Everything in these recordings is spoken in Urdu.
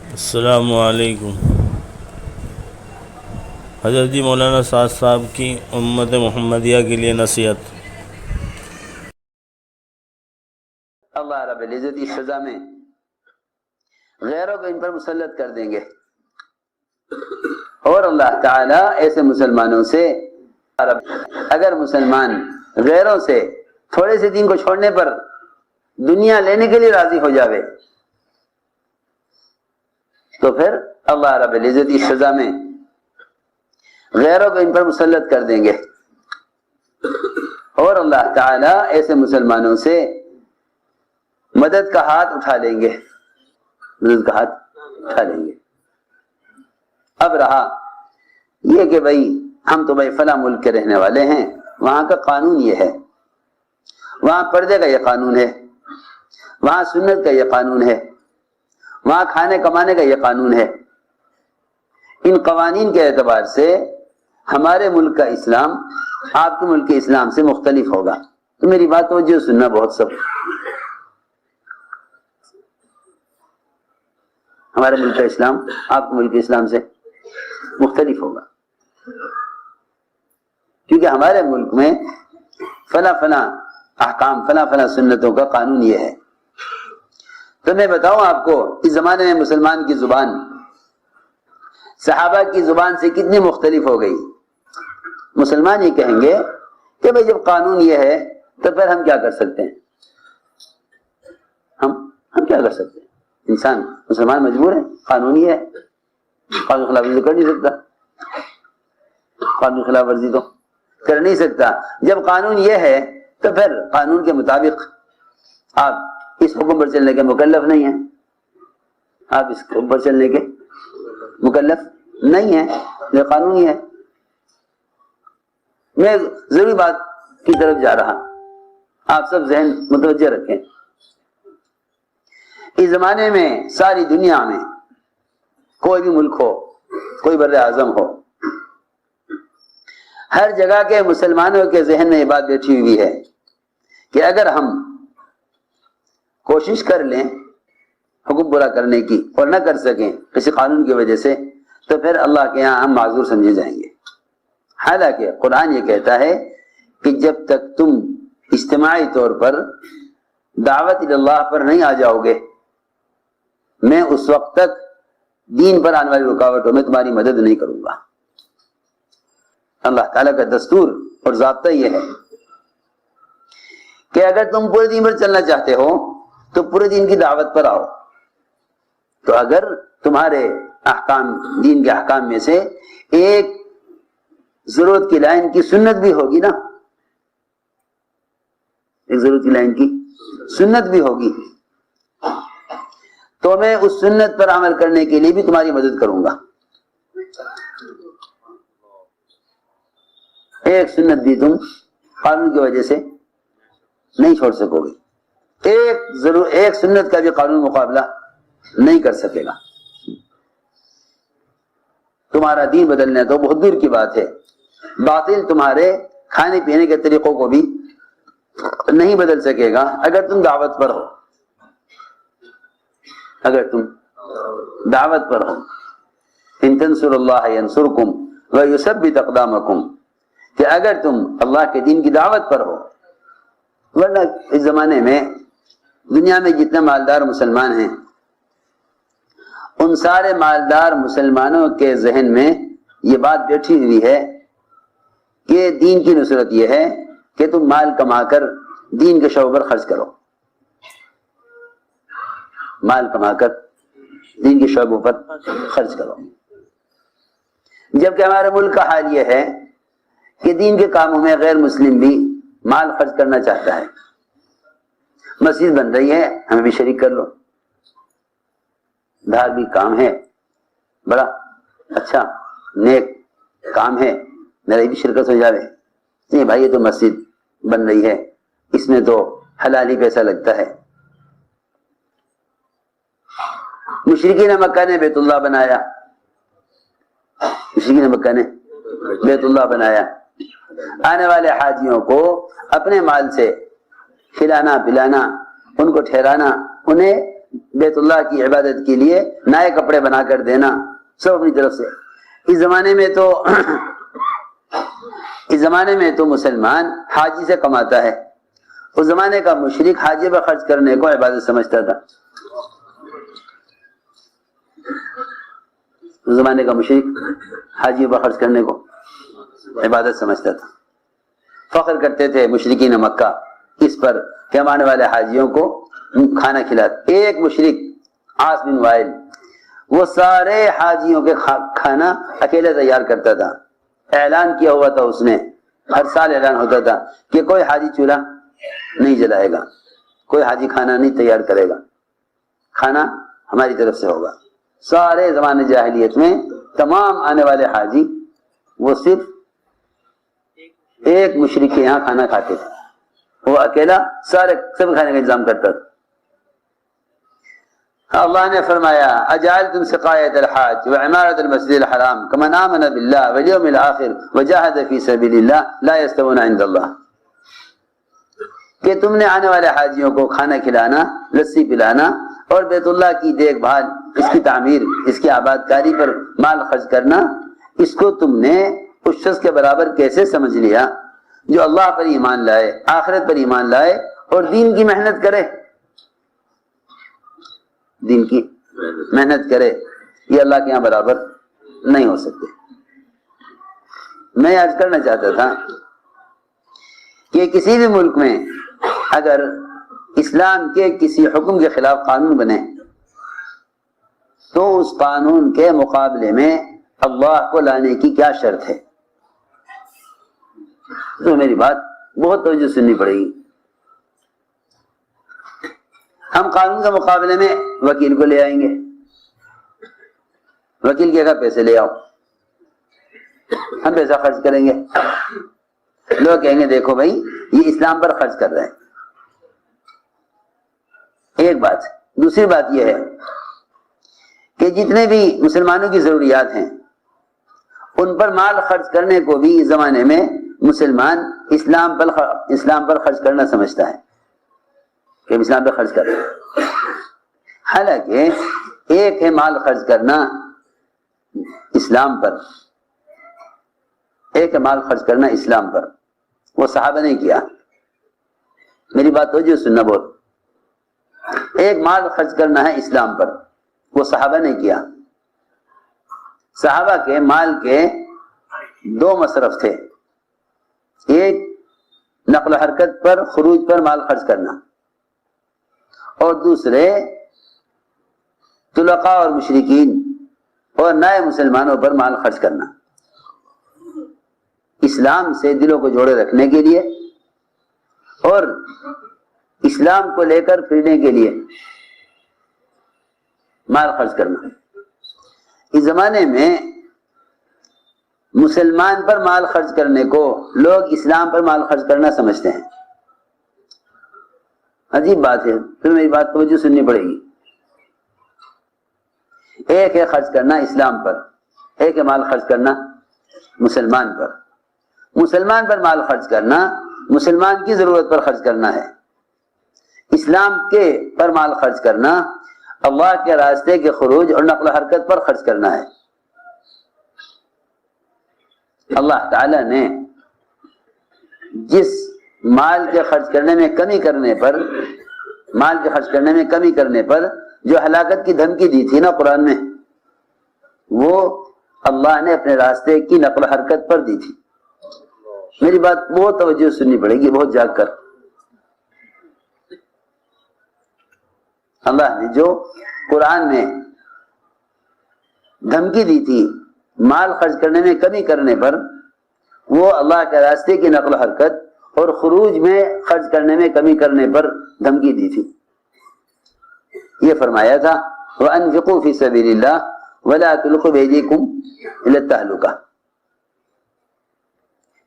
السلام علیکم۔ حضرت جی مولانا سعد صاحب کی امت محمدیہ کے لیے نصیحت۔ اللہ رب العزت اس سزا میں غیروں کو ان پر مسلط کر دیں گے، اور اللہ تعالیٰ ایسے مسلمانوں سے اگر مسلمان غیروں سے تھوڑے سے دین کو چھوڑنے پر دنیا لینے کے لیے راضی ہو جاوے تو پھر اللہ رب العزت اس سزا میں غیروں کو ان پر مسلط کر دیں گے، اور اللہ تعالیٰ ایسے مسلمانوں سے مدد کا ہاتھ اٹھا لیں گے، مدد کا ہاتھ اٹھا لیں گے۔ اب رہا یہ کہ بھائی ہم تو بھائی فلاں ملک کے رہنے والے ہیں، وہاں کا قانون یہ ہے، وہاں پردے کا یہ قانون ہے، وہاں سنت کا یہ قانون ہے، وہاں کھانے کمانے کا یہ قانون ہے۔ ان قوانین کے اعتبار سے ہمارے ملک کا اسلام آپ کے ملک کے اسلام سے مختلف ہوگا۔ تو میری بات توجہ سننا بہت سب، ہمارے ملک کا اسلام آپ کے ملک کے اسلام سے مختلف ہوگا، کیونکہ ہمارے ملک میں فلاں فلاں احکام، فلاں فلاں سنتوں کا قانون یہ ہے۔ تو میں بتاؤں آپ کو اس زمانے میں مسلمان کی زبان صحابہ کی زبان سے کتنی مختلف ہو گئی۔ مسلمان یہ کہیں گے کہ بھئی جب قانون یہ ہے تو پھر ہم کیا کر سکتے ہیں، ہم کیا کر سکتے ہیں؟ انسان مسلمان مجبور ہے، قانون یہ ہے، قانون خلاف ورزی کر نہیں سکتا، قانون خلاف ورزی تو کر نہیں سکتا۔ جب قانون یہ ہے تو پھر قانون کے مطابق آپ اس حکم پر چلنے کے مکلف نہیں ہیں، آپ اس حکم پر چلنے کے مکلف نہیں ہیں، یہ قانون ہی ہے۔ میں ضروری بات کی طرف جا رہا، آپ سب ذہن متوجہ رکھیں۔ اس زمانے میں ساری دنیا میں کوئی بھی ملک ہو، کوئی بر اعظم ہو، ہر جگہ کے مسلمانوں کے ذہن میں یہ بات بیٹھی ہوئی ہے کہ اگر ہم کوشش کر لیں حکم پورا کرنے کی اور نہ کر سکیں کسی قانون کی وجہ سے تو پھر اللہ کے یہاں ہم معذور سمجھے جائیں گے۔ حالانکہ قرآن یہ کہتا ہے کہ جب تک تم اجتماعی طور پر دعوت اللہ پر نہیں آ جاؤ گے، میں اس وقت تک دین پر آنے والی رکاوٹوں میں تمہاری مدد نہیں کروں گا۔ اللہ تعالیٰ کا دستور اور ضابطہ یہ ہے کہ اگر تم پورے دین پر چلنا چاہتے ہو تو پورے دین کی دعوت پر آؤ۔ تو اگر تمہارے احکام، دین کے احکام میں سے ایک ضرورت کی لائن کی سنت بھی ہوگی نا، ایک ضرورت کی لائن کی سنت بھی ہوگی، تو میں اس سنت پر عمل کرنے کے لیے بھی تمہاری مدد کروں گا۔ ایک سنت بھی تم قانون کی وجہ سے نہیں چھوڑ سکو گے، ایک سنت کا بھی قانون مقابلہ نہیں کر سکے گا۔ تمہارا دین بدلنا تو بہت دور کی بات ہے، باطل تمہارے کھانے پینے کے طریقوں کو بھی نہیں بدل سکے گا اگر تم دعوت پر ہو، اگر تم دعوت پر ہو۔ ان تنصروا اللہ ینصرکم ویثبت اقدامکم، کہ اگر تم اللہ کے دین کی دعوت پر ہو، ورنہ اس زمانے میں دنیا میں جتنے مالدار مسلمان ہیں ان سارے مالدار مسلمانوں کے ذہن میں یہ بات بیٹھی ہوئی ہے کہ دین کی نصرت یہ ہے کہ تم مال کما کر دین کے شعبے پر خرچ کرو، مال کما کر دین کے شعبوں پر خرچ کرو۔ جبکہ ہمارے ملک کا حال یہ ہے کہ دین کے کاموں میں غیر مسلم بھی مال خرچ کرنا چاہتا ہے۔ مسجد بن رہی ہے، ہمیں بھی شریک کر لو، دھارمک کام ہے، بڑا اچھا نیک کام ہے، میرا بھی شرکت ہو جاوے۔ نہیں بھائی، یہ تو مسجد بن رہی ہے، اس میں تو حلالی پیسہ لگتا ہے۔ مشرکین مکہ نے بیت اللہ بنایا، مشرکین مکہ نے بیت اللہ بنایا، آنے والے حاجیوں کو اپنے مال سے کھلانا پلانا، ان کو ٹھہرانا، انہیں بیت اللہ کی عبادت کے لیے نئے کپڑے بنا کر دینا، سب اپنی طرف سے۔ اس زمانے میں تو مسلمان حاجی سے کماتا ہے، اس زمانے کا مشرک حاجی پر خرچ کرنے کو عبادت سمجھتا تھا۔ اس زمانے کا مشرک حاجی پر خرچ کرنے کو عبادت سمجھتا تھا۔ فخر کرتے تھے مشرکین مکہ اس پر کہ ہم آنے والے حاجیوں کو کھانا کھلاتے۔ ایک مشرک عاص بن وائل وہ سارے حاجیوں کے کھانا اکیلے تیار کرتا تھا۔ اعلان کیا ہوا تھا اس نے، ہر سال اعلان ہوتا تھا کہ کوئی حاجی چولہا نہیں جلائے گا، کوئی حاجی کھانا نہیں تیار کرے گا، کھانا ہماری طرف سے ہوگا۔ سارے زمانے جاہلیت میں تمام آنے والے حاجی وہ صرف ایک مشرک کے یہاں کھانا کھاتے تھے، وہ اکیلا سب کھانے کا انتظام کرتا تھا۔ اللہ نے فرمایا اجعلتم سقایۃ الحاج وعمارۃ المسجد الحرام کمن آمن باللہ والیوم الآخر وجاہد فی سبیل اللہ لا یستوون عند اللہ، کہ تم نے آنے والے حاجیوں کو کھانا کھلانا، لسی پلانا اور بیت اللہ کی دیکھ بھال، اس کی تعمیر، اس کی آباد کاری پر مال خرچ کرنا، اس کو تم نے اس شخص کے برابر کیسے سمجھ لیا جو اللہ پر ایمان لائے، آخرت پر ایمان لائے اور دین کی محنت کرے، دین کی محنت کرے، یہ اللہ کے یہاں برابر نہیں ہو سکتے۔ میں آج کرنا چاہتا تھا کہ کسی بھی ملک میں اگر اسلام کے کسی حکم کے خلاف قانون بنے تو اس قانون کے مقابلے میں اللہ کو لانے کی کیا شرط ہے؟ تو میری بات بہت توجہ سننی پڑے گی۔ ہم قانون کے مقابلے میں وکیل کو لے آئیں گے، وکیل کہے گا پیسے لے آؤ، ہم پیسہ خرچ کریں گے، لوگ کہیں گے دیکھو بھائی یہ اسلام پر خرچ کر رہے ہیں۔ ایک بات۔ دوسری بات یہ ہے کہ جتنے بھی مسلمانوں کی ضروریات ہیں ان پر مال خرچ کرنے کو بھی اس زمانے میں مسلمان اسلام پر خرچ کرنا سمجھتا ہے کہ اسلام پر خرچ کر رہے ہیں۔ حالانکہ ایک ہے مال خرچ کرنا اسلام پر، ایک ہے مال خرچ کرنا اسلام پر، وہ صحابہ نے کیا۔ میری بات توجہ سننا بہت۔ ایک مال خرچ کرنا ہے اسلام پر، وہ صحابہ نے کیا۔ صحابہ کے مال کے دو مصرف تھے، ایک نقل و حرکت پر، خروج پر مال خرچ کرنا، اور دوسرے طلقاء اور مشرکین اور نئے مسلمانوں پر مال خرچ کرنا، اسلام سے دلوں کو جوڑے رکھنے کے لیے اور اسلام کو لے کر پھرنے کے لیے مال خرچ کرنا۔ اس زمانے میں مسلمان پر مال خرچ کرنے کو لوگ اسلام پر مال خرچ کرنا سمجھتے ہیں۔ عجیب بات ہے، پھر میری بات توجہ سننی پڑے گی۔ ایک ہے خرچ کرنا اسلام پر، ایک ہے مال خرچ کرنا مسلمان پر۔ مسلمان پر مال خرچ کرنا مسلمان کی ضرورت پر خرچ کرنا ہے، اسلام کے پر مال خرچ کرنا اللہ کے راستے کے خروج اور نقل و حرکت پر خرچ کرنا ہے۔ اللہ تعالی نے جس مال کے خرچ کرنے میں کمی کرنے پر، مال کے خرچ کرنے میں کمی کرنے پر جو ہلاکت کی دھمکی دی تھی نا قرآن میں، وہ اللہ نے اپنے راستے کی نقل و حرکت پر دی تھی۔ میری بات بہت توجہ سننی پڑے گی، بہت جاگ کر۔ اللہ نے جو قرآن میں دھمکی دی تھی مال خرچ کرنے میں کمی کرنے پر، وہ اللہ کے راستے کی نقل و حرکت اور خروج میں خرچ کرنے میں کمی کرنے پر دھمکی دی تھی۔ یہ فرمایا تھا وَأَنفِقُوا فِي سَبِيلِ اللَّهِ وَلَا تُلْقُوا بِأَيْدِيكُمْ إِلَى التَّهْلُكَةِ۔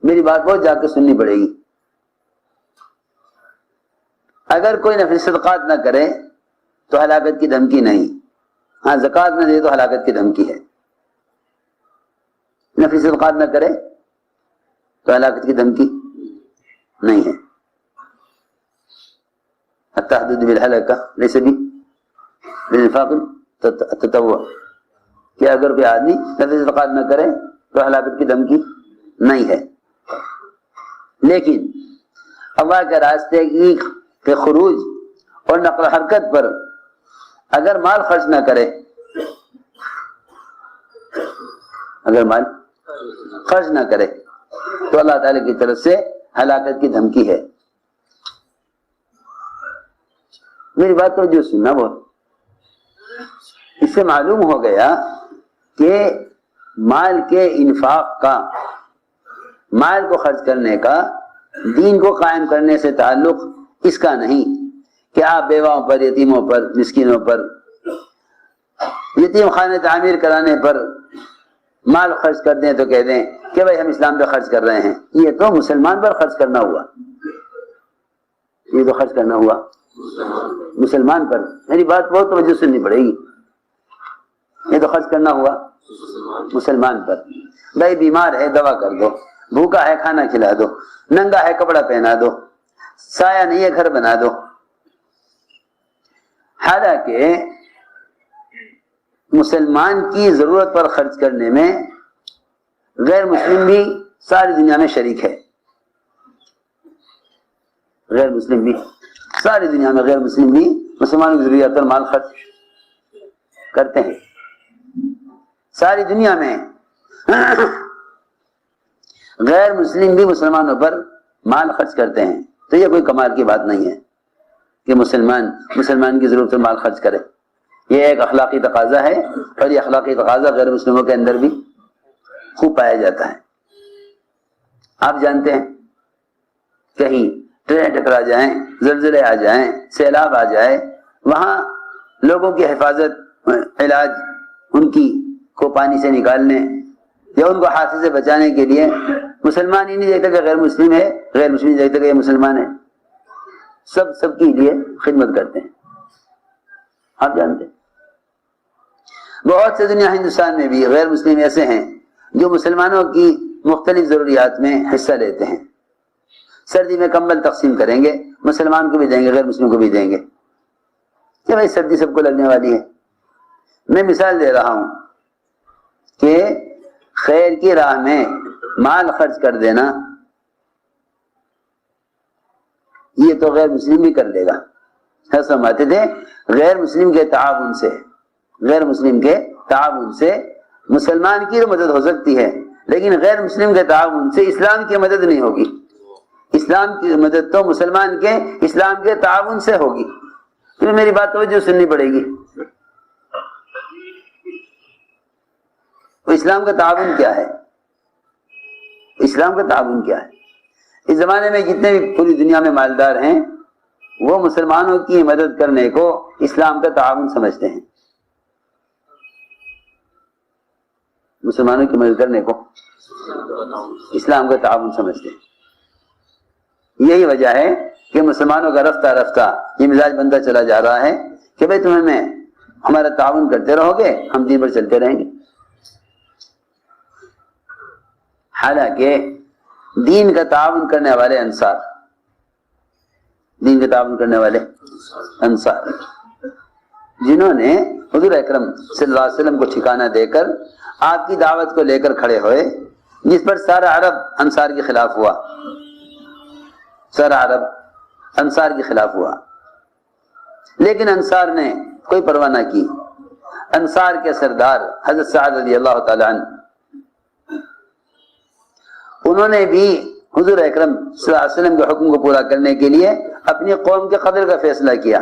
میری بات بہت جا کے سننی پڑے گی۔ اگر کوئی نفل صدقات نہ کرے تو ہلاکت کی دھمکی نہیں، ہاں زکوٰۃ نہ دے تو ہلاکت کی دھمکی ہے۔ نفل صدقات نہ کرے تو ہلاکت کی دھمکی نہیں ہے۔ التحدث بالہلکہ لیس بالانفاق التطوع کہ اگر کوئی آدمی نفل صدقات نہ کرے تو ہلاکت کی دھمکی نہیں ہے. لیکن اللہ کے راستے کے خروج اور نقل و حرکت پر اگر مال خرچ نہ کرے، اگر مال خرچ نہ کرے تو اللہ تعالی کی طرف سے ہلاکت کی دھمکی ہے. میری بات کو جو سننا بہت، اس سے معلوم ہو گیا کہ مال کے انفاق کا، مال کو خرچ کرنے کا دین کو قائم کرنے سے تعلق اس کا نہیں کہ آپ بیواؤں پر، یتیموں پر، مسکینوں پر، یتیم خانے تعمیر کرانے پر مال خرچ کر دیں تو کہہ دیں کہ بھائی ہم اسلام پہ خرچ کر رہے ہیں. یہ تو مسلمان پر خرچ کرنا ہوا، یہ تو خرچ کرنا ہوا مسلمان پر. میری بات بہت توجہ سننی پڑے گی. یہ تو خرچ کرنا ہوا مسلمان پر. بھائی بیمار ہے دوا کر دو، بھوکا ہے کھانا کھلا دو، ننگا ہے کپڑا پہنا دو، سایہ نہیں ہے گھر بنا دو. حالانکہ مسلمان کی ضرورت پر خرچ کرنے میں غیر مسلم بھی ساری دنیا میں شریک ہے. غیر مسلم بھی ساری دنیا میں، غیر مسلم بھی مسلمانوں کی ضروریات پر مال خرچ کرتے ہیں. ساری دنیا میں غیر مسلم بھی مسلمانوں پر مال خرچ کرتے ہیں. تو یہ کوئی کمال کی بات نہیں ہے کہ مسلمان کی ضرورت پر مال خرچ کرے. یہ ایک اخلاقی تقاضا ہے، اور یہ اخلاقی تقاضا غیر مسلموں کے اندر بھی خوب پایا جاتا ہے. آپ جانتے ہیں کہیں ٹرین ٹکرا جائیں، زلزلے آ جائیں، سیلاب آ جائے، وہاں لوگوں کی حفاظت، علاج، ان کی کو پانی سے نکالنے یا ان کو حادثے سے بچانے کے لیے مسلمان ہی نہیں دیکھتا کہ غیر مسلم ہے، غیر مسلم نہیں دیکھتا کہ یہ مسلمان ہے. سب کے لیے خدمت کرتے ہیں. آپ جانتے ہیں بہت سے دنیا ہندوستان میں بھی غیر مسلم ایسے ہیں جو مسلمانوں کی مختلف ضروریات میں حصہ لیتے ہیں. سردی میں کمبل تقسیم کریں گے، مسلمان کو بھی دیں گے، غیر مسلم کو بھی دیں گے کہ بھائی سردی سب کو لگنے والی ہے. میں مثال دے رہا ہوں کہ خیر کی راہ میں مال خرچ کر دینا یہ تو غیر مسلم بھی کر لے گا. فرماتے تھے غیر مسلم کے تعاون سے، غیر مسلم کے تعاون سے مسلمان کی مدد ہو سکتی ہے، لیکن غیر مسلم کے تعاون سے اسلام کی مدد نہیں ہوگی. اسلام کی مدد تو مسلمان کے اسلام کے تعاون سے ہوگی. تو میری بات توجہ سننی پڑے گی. تو اسلام کا تعاون کیا ہے؟ اسلام کا تعاون کیا ہے؟ اس زمانے میں جتنے بھی پوری دنیا میں مالدار ہیں وہ مسلمانوں کی مدد کرنے کو اسلام کا تعاون سمجھتے ہیں. مسلمانوں کی مدد کرنے کو اسلام کا تعاون سمجھتے ہیں. یہی وجہ ہے کہ مسلمانوں کا رفتہ رفتہ یہ مزاج بنتا چلا جا رہا ہے کہ بھائی تمہیں میں ہمارا تعاون کرتے رہو گے، ہم دین پر چلتے رہیں گے. حالانکہ دین کا تعاون کرنے والے انصار، دین کا تعاون کرنے والے انصار جنہوں نے حضور اکرم صلی اللہ علیہ وسلم کو ٹھکانہ دے کر آپ کی دعوت کو لے کر کھڑے ہوئے، جس پر سارا عرب انصار کے خلاف ہوا، سارا عرب انصار کے خلاف ہوا، لیکن انصار نے کوئی پرواہ نہ کی. انصار کے سردار حضرت سعد رضی اللہ تعالی عنہ، انہوں نے بھی حضور اکرم صلی اللہ علیہ وسلم کے حکم کو پورا کرنے کے لیے اپنی قوم کے قتل کا فیصلہ کیا.